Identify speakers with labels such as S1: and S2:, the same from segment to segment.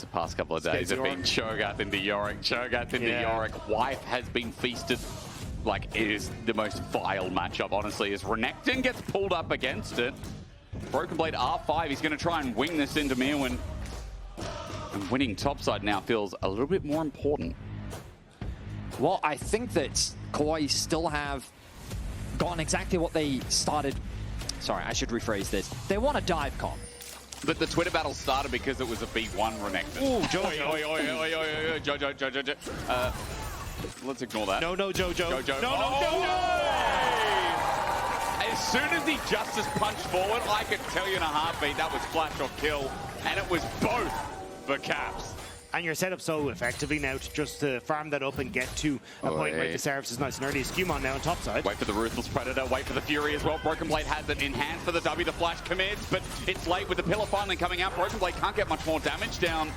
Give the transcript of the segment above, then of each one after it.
S1: past couple of days have been Cho'Gath into Yorick, Cho'Gath into Yorick. Wife has been feasted. Like, it is the most vile matchup, honestly, as Renekton gets pulled up against it. Broken Blade R5, he's going to try and wing this into Mirwin. And winning topside now feels a little bit more important.
S2: Well, I think that MKOI still have gotten exactly what they started. Sorry, I should rephrase this. They want a dive comp.
S1: But the Twitter battle started because it was a B1 Renekton.
S2: Ooh, Jojo.
S1: Jojo. Let's ignore that.
S3: No, Jojo.
S1: Jojo.
S3: No,
S1: As soon as he Justice punched forward, I could tell you in a heartbeat that was flash or kill, and it was both for Caps.
S3: And you're set up so effectively now to just farm that up and get to a point where the service is nice and early. Skewmon now on top side.
S1: Wait for the Ruthless Predator, wait for the Fury as well. Broken Blade has it in hand for the W. The flash commits, but it's late with the pillar finally coming out. Broken Blade can't get much more damage down.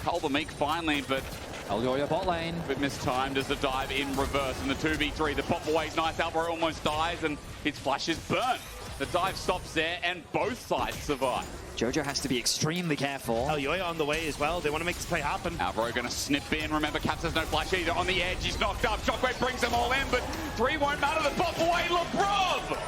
S1: Culver Meek finally, but
S2: Elyoya bot lane.
S1: A bit mistimed as the dive in reverse in the 2v3. The pop away is nice. Alvaro almost dies and his flash is burnt. The dive stops there and both sides survive.
S2: Jojo has to be extremely careful.
S3: Elyoya on the way as well. They want to make this play happen.
S1: Alvaro going to snip in. Remember, Caps has no flash either. On the edge, he's knocked up. Shockwave brings them all in, but 3 won't matter. The pop away, Lebrov!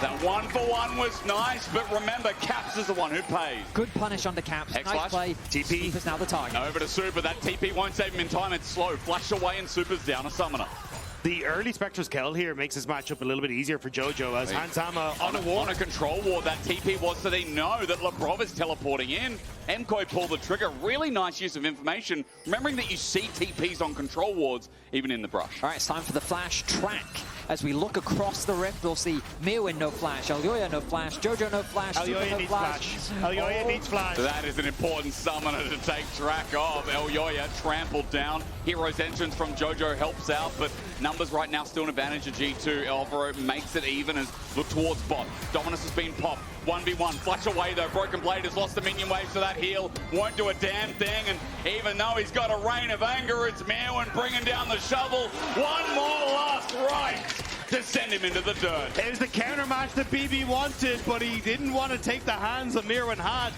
S1: That 1-for-1 was nice, but remember, Caps is the one who pays.
S2: Good punish under Caps. Nice play.
S3: TP.
S2: Super's now the target.
S1: Over to Super. That TP won't save him in time. It's slow. Flash away and Super's down a summoner.
S3: The early Spectre's kill here makes this matchup a little bit easier for Jojo as Hansama on a ward.
S1: On a control ward, that TP was so they know that Lebrov is teleporting in. MKOI pulled the trigger. Really nice use of information. Remembering that you see TPs on control wards, even in the brush.
S2: All right, it's time for the flash track. As we look across the rift, we'll see Mirwin no flash, Elyoya no flash, Jojo no flash,
S3: Elyoya
S2: no
S3: needs
S2: flash.
S3: Elyoya needs flash.
S1: That is an important summoner to take track of. Elyoya trampled down. Hero's entrance from Jojo helps out, but numbers right now still an advantage of G2. Alvaro makes it even as look towards bot. Dominus has been popped. 1v1. Flash away though. Broken Blade has lost the minion wave, so that heal won't do a damn thing. And even though he's got a reign of anger, it's Mirwin bringing down the shovel. One more last right to send him into the dirt.
S3: It was the counter match that BB wanted, but he didn't want to take the hands that Mirwin had.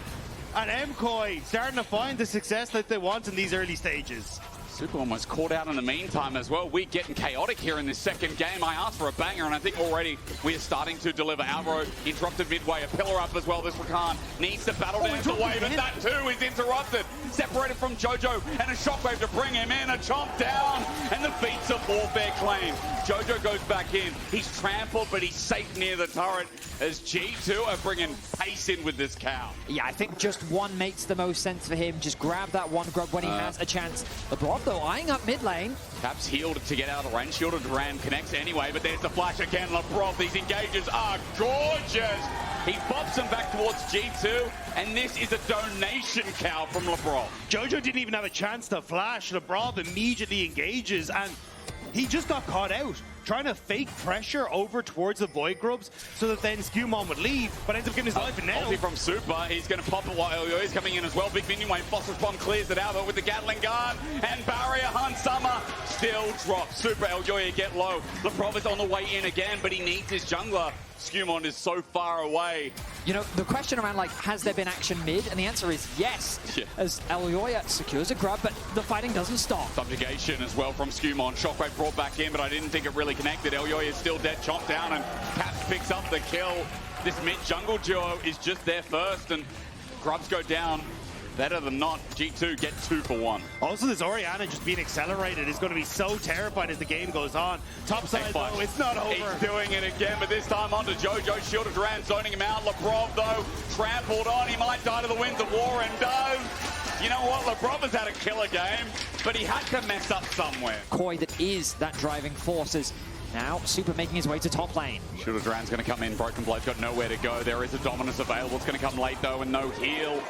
S3: And MKOI starting to find the success that they want in these early stages.
S1: Super almost caught out in the meantime as well. We're getting chaotic here in this second game. I asked for a banger, and I think already we are starting to deliver. Alvaro interrupted midway. A pillar up as well. This Rakan needs to battle down the wave, and that too is interrupted. Separated from Jojo, and a shockwave to bring him in. A chomp down, and the feats of warfare claim. Jojo goes back in. He's trampled, but he's safe near the turret as G2 are bringing pace in with this cow.
S2: Yeah, I think just one makes the most sense for him. Just grab that one grub when he has a chance. Lebrov, though, eyeing up mid lane.
S1: Caps healed to get out of range. Shielded Ram connects anyway, but there's the flash again. Lebrov, these engages are gorgeous. He bops him back towards G2, and this is a donation cow from Lebrov.
S3: Jojo didn't even have a chance to flash. Lebrov immediately engages, and he just got caught out, trying to fake pressure over towards the Void Grubs so that then Skewmon would leave, but ends up getting his life in now.
S1: Ulti from Super, he's going to pop it while Elyoya is coming in as well. Big minion wave, Phosphorus Bomb clears it out, but with the Gatling gun and Barrier, Hansama still drops. Super, Elyoya get low. Lebrov is on the way in again, but he needs his jungler. Skewmon is so far away.
S2: You know, the question around, like, has there been action mid? And the answer is yes, as Elyoya secures a grab, but the fighting doesn't stop.
S1: Subjugation as well from Skewmon. Shockwave brought back in, but I didn't think it really connected. Elyoya is still dead, chomped down, and Caps picks up the kill. This mid-jungle duo is just there first, and grubs go down. Better than not, G2 get 2 for 1.
S3: Also, this Orianna just being accelerated is going to be so terrifying as the game goes on. Top side, though, it's not over.
S1: He's doing it again, but this time onto Jojo. Shielded Duran, zoning him out. Lebrov, though, trampled on. He might die to the winds of war, and does. You know what? Lebrov has had a killer game, but he had to mess up somewhere.
S2: MKOI that is that driving force is now Super making his way to top lane.
S1: Shielded Duran's going to come in. Broken Blade's got nowhere to go. There is a Dominus available. It's going to come late, though, and no heal.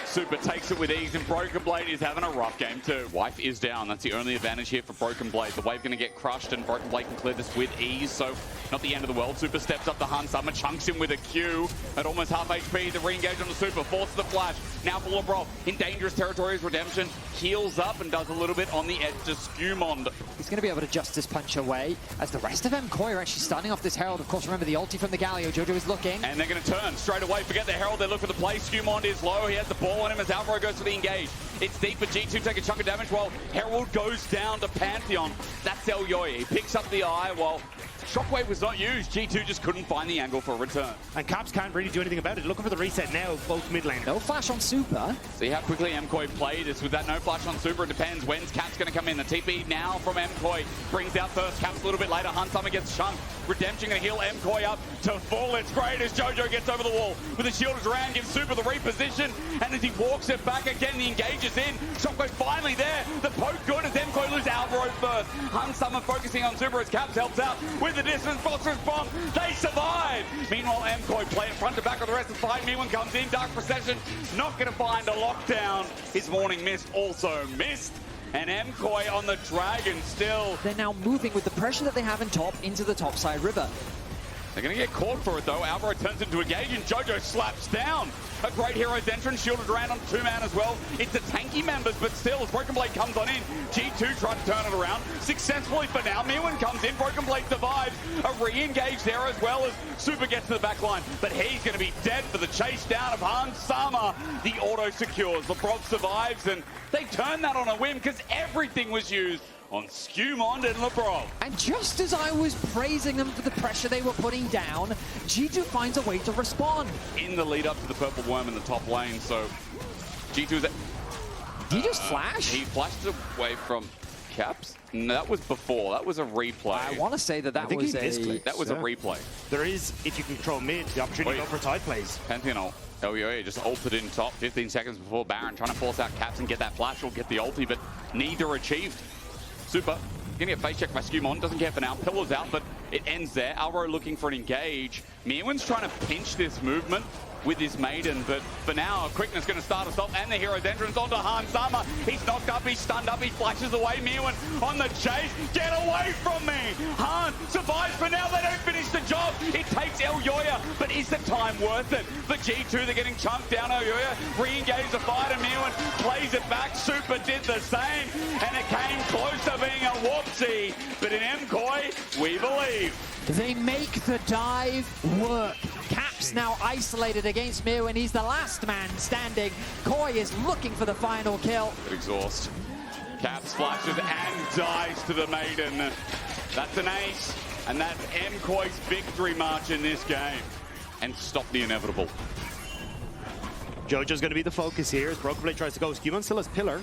S1: Super takes it with ease, and Broken Blade is having a rough game too. Wife is down. That's the only advantage here for Broken Blade. The wave going to get crushed, and Broken Blade can clear this with ease, so not the end of the world. Super steps up the Hansama, chunks him with a Q at almost half HP. The re-engage on the Super, forces the flash. Now for Lebrov, in dangerous territory is Redemption. Heals up and does a little bit on the edge to Skewmon.
S2: He's going to be able to Justice Punch away, as the rest of MKOI are actually starting off this Herald. Of course, remember the ulti from the Galio. Jojo is looking.
S1: And they're going to turn straight away. Forget the Herald, they look for the play. Skewmon is low, he has the ball. fall on him as Alvaro goes for the engage. It's deep, but G2 take a chunk of damage while Herald goes down to Pantheon. That's Elyoya. He picks up the eye while Shockwave was not used. G2 just couldn't find the angle for a return.
S3: And Caps can't really do anything about it. Looking for the reset now, both mid lane.
S2: No flash on Super.
S1: See how quickly MKOI played this with that no flash on Super. It depends when's Caps going to come in. The TP now from MKOI brings out first. Caps a little bit later. Hunsummer gets chunked. Redemption going to heal MKOI up to full. It's great as Jojo gets over the wall with the shield around, gives Super the reposition, and as he walks it back again, the engage is in. Shockwave finally there. The poke good as MKOI loses Alvaro first. Hunsummer focusing on Super as Caps helps out with the distance. Phosphorus bomb. They survive. Meanwhile, MKOI play it front to back of the rest of the fight. Mewan comes in. Dark Procession not going to find a lockdown. His Morning Mist also missed. And MKOI on the Dragon still.
S2: They're now moving with the pressure that they have in top into the top side river.
S1: They're going to get caught for it, though. Alvaro turns into a gauge, and Jojo slaps down. A great hero's entrance, shielded around on 2-man as well. It's the tanky members, but still, as Broken Blade comes on in, G2 tries to turn it around successfully for now. Mewan comes in, Broken Blade survives. A re-engage there as well as Super gets to the back line. But he's going to be dead for the chase down of Hunsummer. The auto secures. Lebrov survives, and they turn that on a whim because everything was used on Skewmond and Lebrov.
S2: And just as I was praising them for the pressure they were putting down, G2 finds a way to respond.
S1: In the lead up to the purple worm in the top lane, so G2 is...
S2: Did he just flash?
S1: He flashed away from Caps. No, that was before. That was a replay.
S2: I want to say that that was a
S1: replay.
S3: There is, if you can control mid, the opportunity to go for side plays.
S1: Pantheon ult. Elyoya just ulted in top 15 seconds before Baron, trying to force out Caps and get that flash or get the ulti, but neither achieved. Super gonna get face checked by Skewmon, doesn't care for now. Pillar's out, but it ends there. Alvaro looking for an engage. Mewan's trying to pinch this movement with his Maiden, but for now, Quickness going to start us off, and the hero's entrance onto Hunsummer. He's knocked up, he's stunned up, he flashes away. Mewan on the chase. Get away from me! Han survives for now, they don't finish the job. It takes Elyoya, but is the time worth it? For G2, they're getting chunked down. Elyoya re-engage the fight, and Mewan plays it back. Super did the same, and it came close to being a whoopsie. But in MKOI, we believe.
S2: They make the dive work. Caps now isolated against Mewan. He's the last man standing. Koi is looking for the final kill.
S1: Good exhaust. Caps flashes and dies to the Maiden. That's an ace, and that's MKOI's victory march in this game. And stop the inevitable.
S3: Jojo's going to be the focus here as Broken Blade tries to go. Skewmon still has Pillar.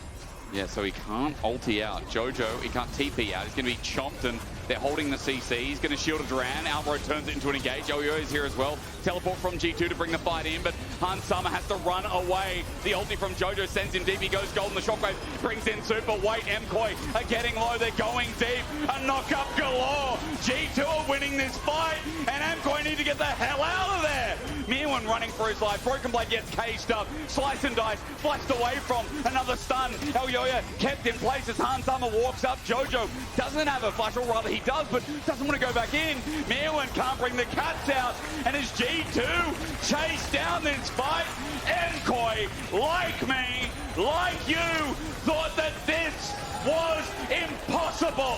S1: Yeah, so he can't ulti out. Jojo, he can't TP out. He's going to be chomped, and they're holding the CC. He's going to shield it around. Alvaro turns it into an engage. Elyoya is here as well. Teleport from G2 to bring the fight in, but Hunsummer has to run away. The ulti from Jojo sends him deep. He goes golden. The Shockwave brings in Super. Wait, MKOI are getting low. They're going deep. A knock-up galore. G2 are winning this fight, and MKOI need to get the hell out of there. Mewan running for his life. Broken Blade gets caged up. Slice and dice. Flashed away from. Another stun. Elyoya kept in place as Hunsummer walks up. Jojo doesn't have a flash, or rather he does, but doesn't want to go back in. Mewan can't bring the Cats out, and as G2 chase down this fight, MKOI, like me, like you, thought that this was impossible.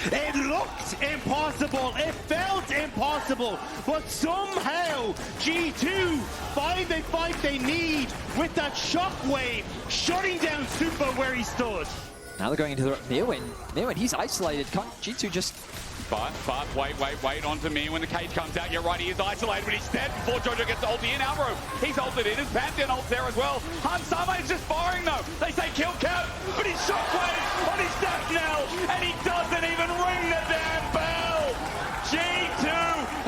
S3: It looked impossible, it felt impossible, but somehow G2 find the fight they need with that Shockwave shutting down Super where he stood.
S2: Now they're going into the Mewan. Mewan, he's isolated. Can't G2 just...
S1: But wait onto me when the cage comes out. You're right, he is isolated, but he's dead before Jojo gets the ulti in. Alvaro, he's ulted in. His Pantheon ult's there as well. Hunsummer is just firing though. They say kill Cap, but he's Shockwave on his death knell, and he doesn't even ring the damn bell. G2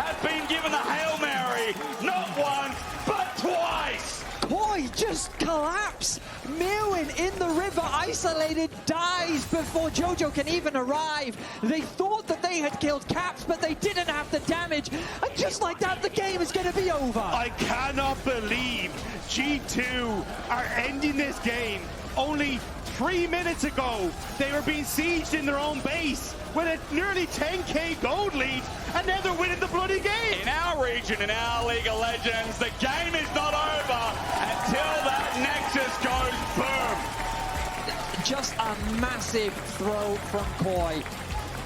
S1: has been given the Hail Mary, not once, but twice.
S2: Koi just collapse. Mewan in the river, isolated, dies before Jojo can even arrive. They thought that they had killed Caps, but they didn't have the damage. And just like that, the game is going to be over.
S3: I cannot believe G2 are ending this game. Only 3 minutes ago, they were being sieged in their own base with a nearly 10k gold lead, and now they're winning the bloody game.
S1: In our region, in our League of Legends, the game is not over until that Nexus goes boom.
S2: Just a massive throw from Koi.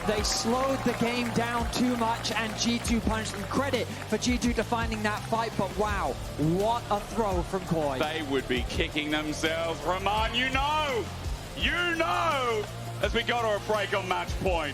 S2: They slowed the game down too much, and G2 punished them. Credit for G2 defining that fight, but wow, what a throw from Koi.
S1: They would be kicking themselves. Roman, you know, as we go to a break on match point.